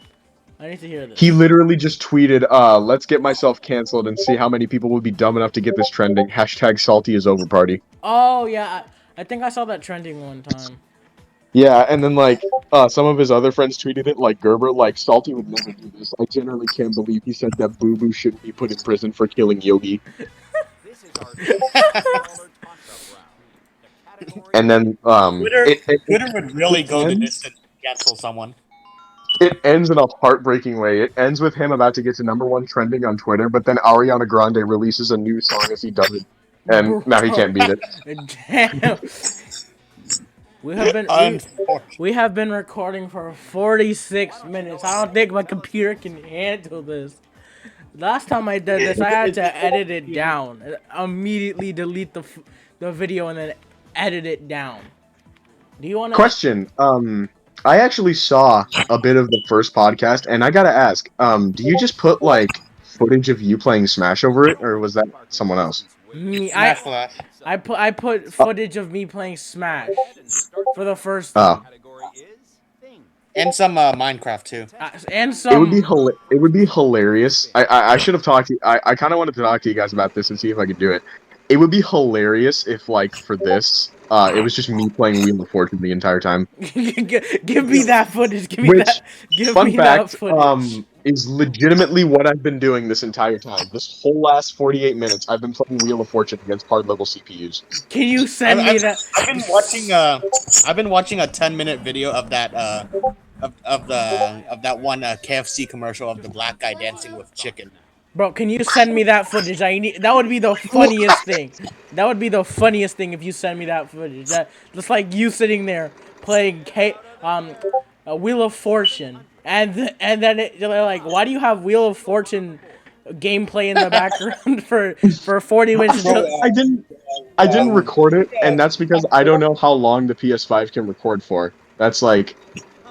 I need to hear this. He literally just tweeted, let's get myself canceled and see how many people would be dumb enough to get this trending. Hashtag salty is over party. Oh yeah, I think I saw that trending one time. Yeah, and then like some of his other friends tweeted it, like Gerber, like Salty would never do this. I generally can't believe he said that Boo Boo shouldn't be put in prison for killing Yogi. And then Twitter would really go the distance to cancel someone. it ends in a heartbreaking way. It ends with him about to get to #1 trending on Twitter, but then Ariana Grande releases a new song as he does it, and now he can't beat it. Damn. We have been recording for 46 minutes. I don't think my computer can handle this. Last time I did this, I had to edit it down. Immediately delete the video and then edit it down. Do you want to? Question. I actually saw a bit of the first podcast, and I gotta ask, do you just put like footage of you playing Smash over it, or was that someone else? Me, Flash. I put footage of me playing Smash for the first time. And some Minecraft too. And It some. would be hilarious. I should have talked to you. I kind of wanted to talk to you guys about this and see if I could do it. It would be hilarious if, like, for this, it was just me playing Wheel of Fortune the entire time. Give me that footage. Give me Which, that. Give fun me that fact, footage. is legitimately what I've been doing this entire time. This whole last 48 minutes, I've been playing Wheel of Fortune against hard-level CPUs. Can you send me that? I've been watching a 10-minute video of that of that one KFC commercial of the black guy dancing with chicken. Bro, can you send me that footage? That would be the funniest thing. That would be the funniest thing if you send me that footage. That just like you sitting there playing a Wheel of Fortune, and then they're like, why do you have Wheel of Fortune gameplay in the background for 40 minutes? I didn't record it, and that's because I don't know how long the PS5 can record for. That's like,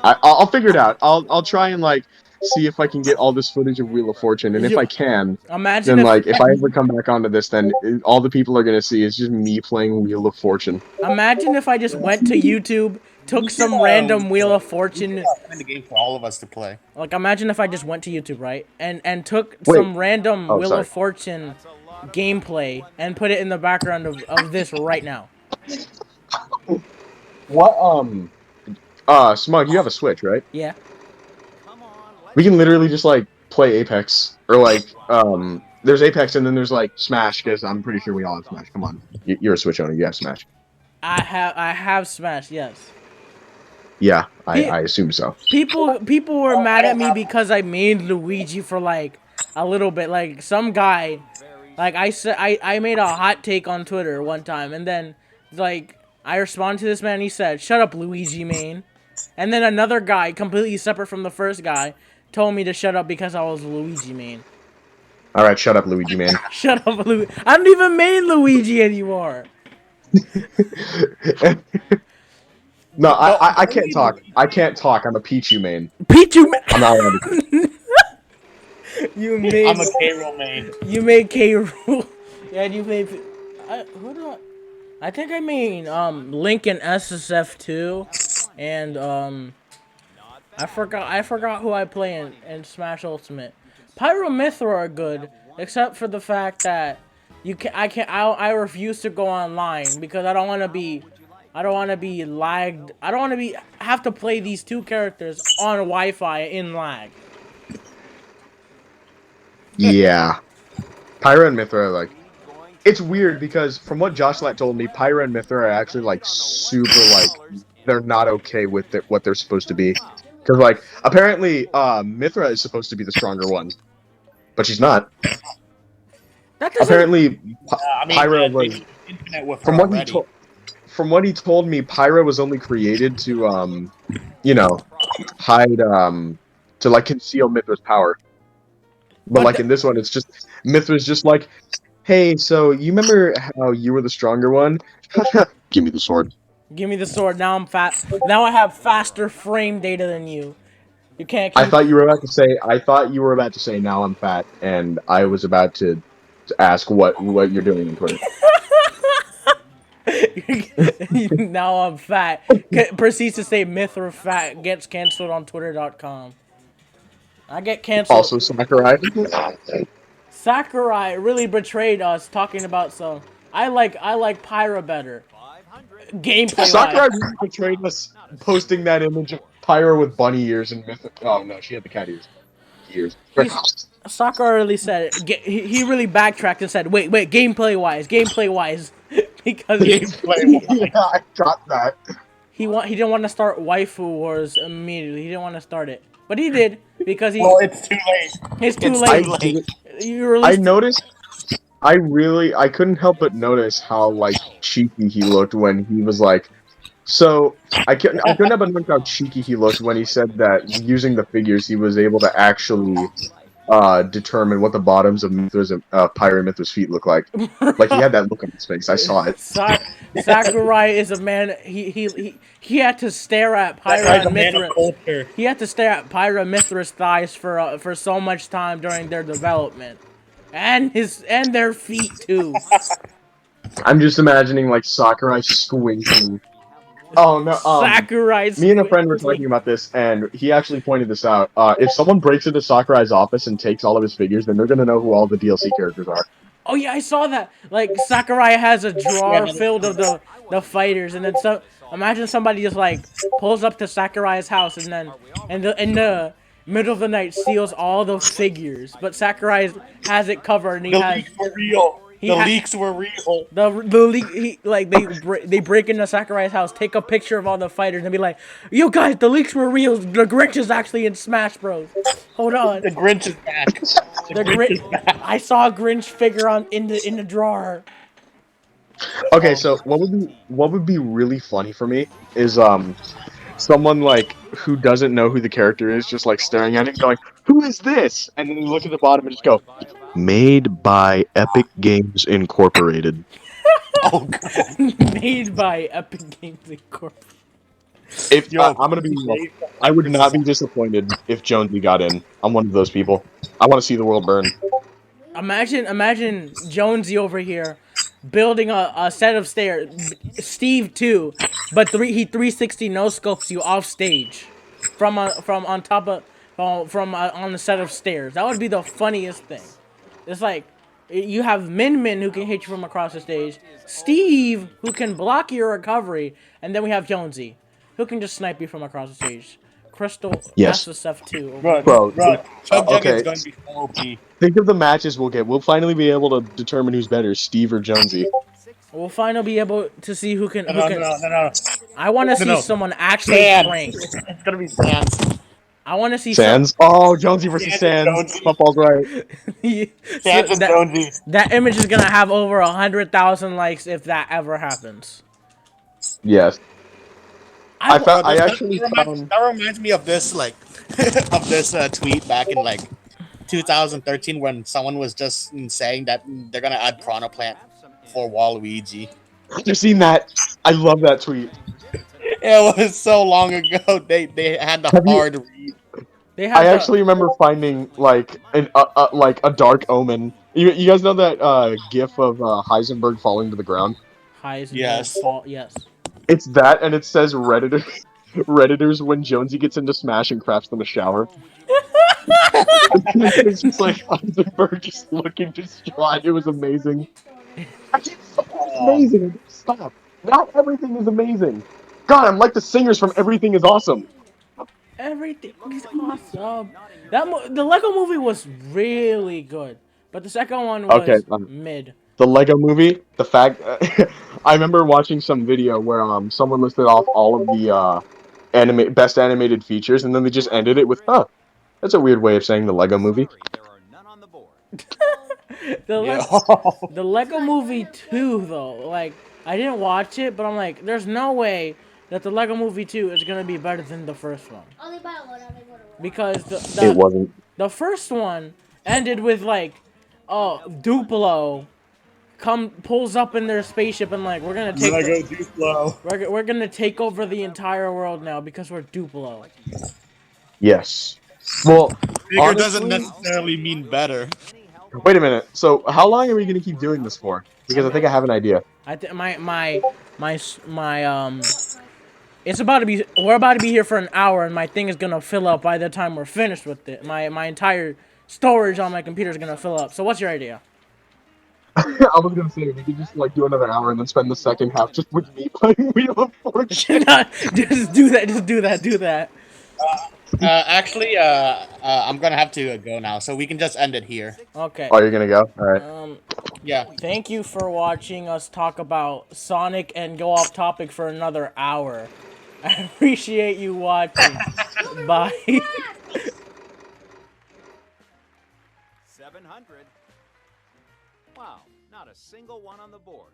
I'll figure it out. I'll try and like see if I can get all this footage of Wheel of Fortune, and if I can, Imagine then like if I ever come back onto this, then all the people are gonna see is just me playing Wheel of Fortune. Imagine if I just went to YouTube, took some random Wheel of Fortune. The game for all of us to play. Like imagine if I just went to YouTube, right, and took Wait. some random Wheel sorry. of Fortune gameplay and put it in the background of this right now. What Smug, you have a Switch, right? Yeah. We can literally just like play Apex, or like there's Apex and then there's like Smash, because I'm pretty sure we all have Smash. Come on, you're a Switch owner, you have Smash. I have Smash, yes. Yeah, I assume so. People were mad at me because I made Luigi for like a little bit. Like some guy, like I said, I made a hot take on Twitter one time, and then like I responded to this man. And he said, "Shut up, Luigi main." And then another guy, completely separate from the first guy, told me to shut up because I was Luigi main. All right, shut up, Luigi man. Shut up, Luigi. I don't even main Luigi anymore. No, I can't talk. I can't talk. I'm a Pichu main. Pichu. I'm not allowed to. You made. I'm a K-Roll main. You made K. Rool. Yeah, you made. Who do I? I think I mean Link and SSF2, and I forgot who I play in Smash Ultimate. Pyro Mythra are good, except for the fact that I refuse to go online because I don't want to be lagged. I don't want to have to play these two characters on Wi-Fi in lag. Yeah. Pyra and Mythra are like, it's weird because from what Joshlat told me, Pyra and Mythra are actually like super like they're not okay with what they're supposed to be. Because like apparently Mythra is supposed to be the stronger one, but she's not. That doesn't. Apparently I mean, Pyra they was did Infinite with her from what he already. told from what he told me, Pyra was only created to you know, hide to like conceal Mythra's power. But But like in this one, it's just Mythra's just like, hey, so you remember how you were the stronger one? Give me the sword. give me the sword. Now I'm fat. Now I have faster frame data than you. You can't I keep. thought you were about to say. I thought you were about to say. Now I'm fat, and I was about to ask what you're doing on Twitter. Now I'm fat. Proceeds to say myth or fat gets canceled on Twitter.com. I get canceled. Also, Sakurai. Sakurai really betrayed us talking about some. I like Pyra better. Gameplay Sakurai wise. really betrayed us, posting that image of Pyro with bunny ears and myth. Oh no, she had the cat ears. Ears. Sakurai really said he really backtracked and said, wait, gameplay wise, because Yeah, I got that. he didn't want to start waifu wars immediately. He didn't want to start it, but he did because Well, it's too late. it's too It's late. too late. You I released. noticed. I couldn't help but notice how like cheeky he looked when he was like. So I couldn't help but notice how cheeky he looked when he said that using the figures he was able to actually determine what the bottoms of Mithra's Pyra and Mithra's feet look like. Like he had that look on his face. I saw it. Sakurai is a man. He had to stare at That Pyra guy's a and man of Mithra. culture. He had to stare at Pyra Mithra's thighs for so much time during their development, and their feet too. I'm just imagining like Sakurai squinting. Oh no, Sakurai's. me and a friend were talking about this, and he actually pointed this out. If someone breaks into Sakurai's office and takes all of his figures, then they're gonna know who all the DLC characters are. Oh yeah, I saw that. Like Sakurai has a drawer filled of the fighters, and then so imagine somebody just like pulls up to Sakurai's house, and then in the middle of the night steals all the figures, but Sakurai has it covered, and he The has leaks were real. The ha- leaks were real. the leak. They break into Sakurai's house, take a picture of all the fighters, and be like, "Yo guys, the leaks were real. The Grinch is actually in Smash Bros. Hold on." The Grinch is back. The Grinch. I saw a Grinch figure in the drawer. Okay, so what would be really funny for me is someone like who doesn't know who the character is, just like staring at him, going, "Who is this?" And then you look at the bottom and just go, "Made by Epic Games Incorporated." Oh god. Made by Epic Games Incorporated. If Yo, I'm gonna be real, I would not be disappointed if Jonesy got in. I'm one of those people. I want to see the world burn. Imagine Jonesy over here building a set of stairs. Steve too, but he 360 no scopes you off stage from on top of on the set of stairs. That would be the funniest thing. It's like you have Min who can hit you from across the stage, Steve who can block your recovery, and then we have Jonesy who can just snipe you from across the stage. Crystal Yes. SSF too. Bro, Chug Jug okay. is going to be so OP. Think of the matches we'll get. We'll finally be able to determine who's better, Steve or Jonesy. We'll finally be able to see who can. No. I want to see No. someone actually Sans. prank. It's gonna be Sans. I want to see Sans? Oh, Jonesy versus Sans and Sans. Jonesy. Football's right. Sans and that, Jonesy. that image is gonna have over 100,000 likes if that ever happens. Yes. I That actually found. that reminds me of this of this tweet back in 2013 when someone was just saying that they're gonna add Piranha Plant for Waluigi. I've seen that. I love that tweet. It was so long ago. They had the Have you- hard read. They I had actually remember finding like like a Dark Omen. You guys know that GIF of Heisenberg falling to the ground? Heisenberg Yes. fall. Yes. It's that, and it says Redditor Redditors when Jonesy gets into Smash and crafts them a shower. It's just like Heisenberg just looking distraught. It was amazing. It's amazing. Stop. Not everything is amazing. God, I'm like the singers from Everything Is Awesome. Everything is awesome. The Lego Movie was really good, but the second one Okay, was mid. the Lego Movie. The fact I remember watching some video where someone listed off all of the best animated features, and then they just ended it with, "Huh, that's a weird way of saying the Lego Movie." Sorry, there are none on the board. The Yo. the Lego Movie 2 though, like I didn't watch it, but I'm like, there's no way that the Lego Movie 2 is gonna be better than the first one because It wasn't. the first one ended with like, oh, Duplo pulls up in their spaceship and like Lego Duplo. we're gonna take over the entire world now because we're Duplo. Yes. Well, Bigger doesn't honestly, necessarily mean better. wait a minute. So, how long are we gonna keep doing this for? Because I think I have an idea. I think my it's about to be we're about to be here for an hour and my thing is gonna fill up by the time we're finished with it. My entire storage on my computer is gonna fill up. So what's your idea? I was gonna say we could just like do another hour and then spend the second half just with me playing Wheel of Fortune. Just do that. Just do that. Do that. Actually, I'm gonna have to go now, so we can just end it here. Okay. Oh, you're gonna go? All right. Yeah. Thank you for watching us talk about Sonic and go off topic for another hour. I appreciate you watching. Bye. 700. Wow, not a single one on the board.